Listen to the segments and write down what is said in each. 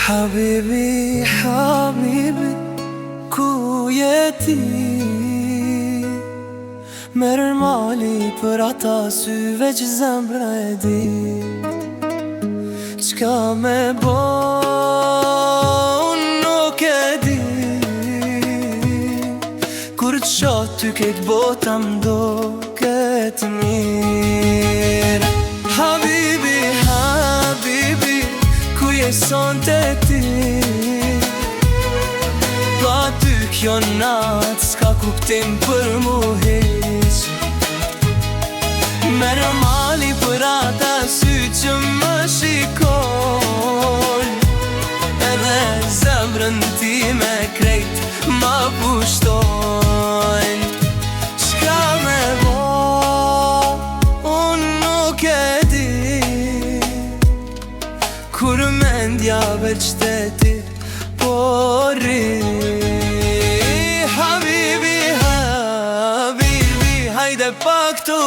Habibi, habibi, ku je ti? Merë mali për ata syve që zemra e di. Qka me bo, unë nuk e di. Kur të shoh ty këtë bota m'do këtë mirë. Habibi, habibi, ku je son të ti? Pa ty kjo natë s'ka kuptim për mu hiq. Merë mali për ata sy që më shikon, edhe zemrën ti me krejt ma pushton. Qka me bo, unë nuk e di. Kur mendja veç te ti po rri. Habibi, habibi, hajde pak tu,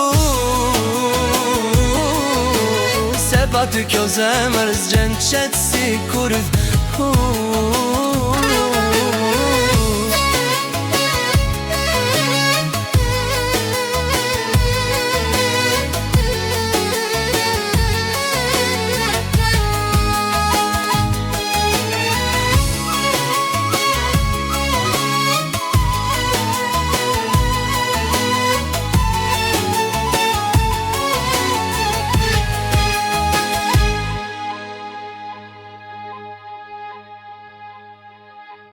se pa ty kjo zemër zgjen qëtë si kur